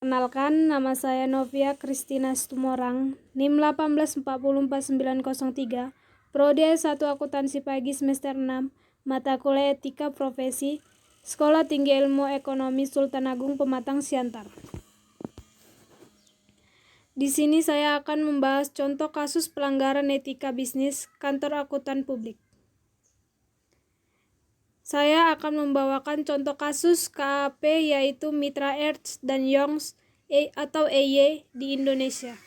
Perkenalkan, nama saya Novia Kristina Stumorang, NIM 1844903, Prodi S1 Akuntansi Pagi semester 6, mata kuliah Etika Profesi, Sekolah Tinggi Ilmu Ekonomi Sultan Agung Pematang Siantar. Di sini saya akan membahas contoh kasus pelanggaran etika bisnis kantor akuntan publik. Saya akan membawakan contoh kasus KAP yaitu Mitra Ernst dan Young atau EY di Indonesia.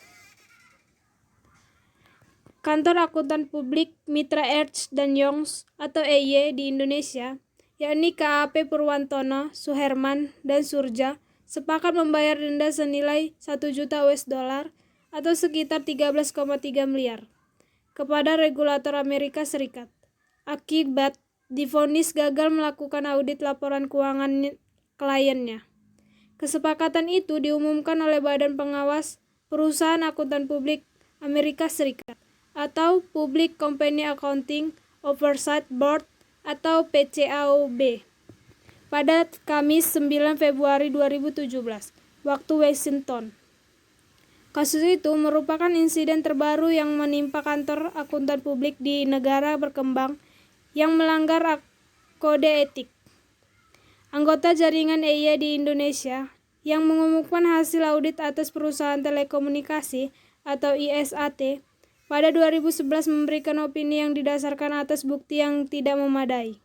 Kantor akuntan publik Mitra Ernst dan Young atau EY di Indonesia, yakni KAP Purwantono, Suherman, dan Surja, sepakat membayar denda senilai 1 juta US dollar atau sekitar 13,3 miliar kepada regulator Amerika Serikat akibat divonis gagal melakukan audit laporan keuangan kliennya. Kesepakatan itu diumumkan oleh Badan Pengawas Perusahaan Akuntan Publik Amerika Serikat atau Public Company Accounting Oversight Board atau PCAOB pada Kamis 9 Februari 2017 waktu Washington. Kasus itu merupakan insiden terbaru yang menimpa kantor akuntan publik di negara berkembang yang melanggar kode etik. Anggota jaringan EY di Indonesia yang mengumumkan hasil audit atas perusahaan telekomunikasi atau ISAT pada 2011 memberikan opini yang didasarkan atas bukti yang tidak memadai.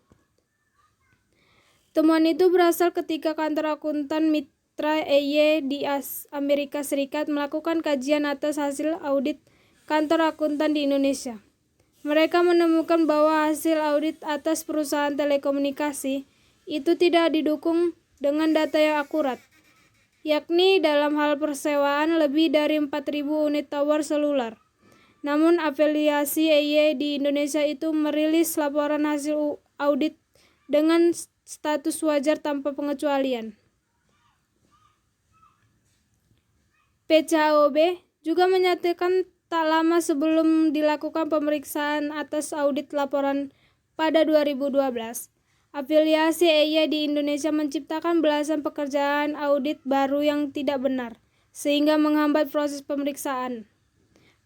Temuan itu berasal ketika kantor akuntan mitra EY di Amerika Serikat melakukan kajian atas hasil audit kantor akuntan di Indonesia. Mereka menemukan bahwa hasil audit atas perusahaan telekomunikasi itu tidak didukung dengan data yang akurat, yakni dalam hal persewaan lebih dari 4.000 unit tower seluler. Namun afiliasi EY di Indonesia itu merilis laporan hasil audit dengan status wajar tanpa pengecualian. PCAOB juga menyatakan tak lama sebelum dilakukan pemeriksaan atas audit laporan pada 2012, afiliasi EY di Indonesia menciptakan belasan pekerjaan audit baru yang tidak benar, sehingga menghambat proses pemeriksaan.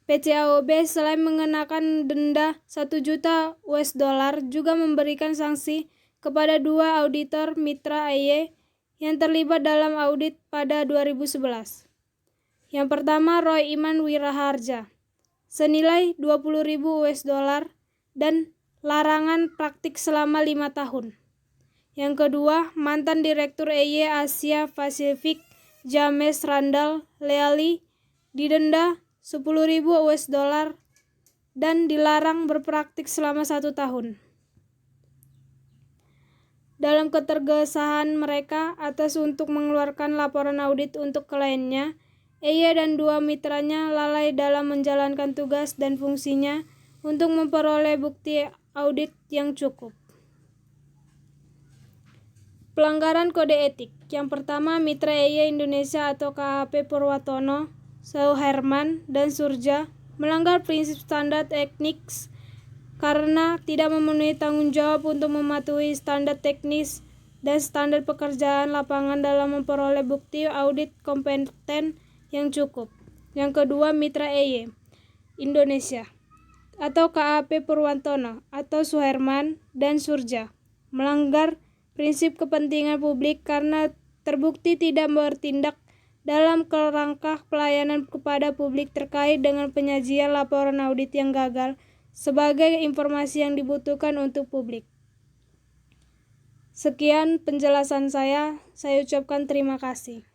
PCAOB selain mengenakan denda 1 juta US dollar juga memberikan sanksi kepada 2 auditor mitra EY yang terlibat dalam audit pada 2011. Yang pertama, Roy Iman Wiraharja, senilai 20.000 US dollar dan larangan praktik selama 5 tahun. Yang kedua, mantan Direktur EY Asia Pasifik James Randall Leali didenda 10.000 US dollar dan dilarang berpraktik selama 1 tahun. Dalam ketergesahan mereka atas untuk mengeluarkan laporan audit untuk kliennya, EY dan 2 mitranya lalai dalam menjalankan tugas dan fungsinya untuk memperoleh bukti audit yang cukup. Pelanggaran kode etik. Yang pertama, mitra EY Indonesia atau KAP Purwantono, Suherman, dan Surja melanggar prinsip standar teknis karena tidak memenuhi tanggung jawab untuk mematuhi standar teknis dan standar pekerjaan lapangan dalam memperoleh bukti audit kompeten yang cukup. Yang kedua, mitra EY Indonesia atau KAP Purwantono atau Suherman dan Surja melanggar prinsip kepentingan publik karena terbukti tidak bertindak dalam kerangka pelayanan kepada publik terkait dengan penyajian laporan audit yang gagal sebagai informasi yang dibutuhkan untuk publik. Sekian penjelasan saya ucapkan terima kasih.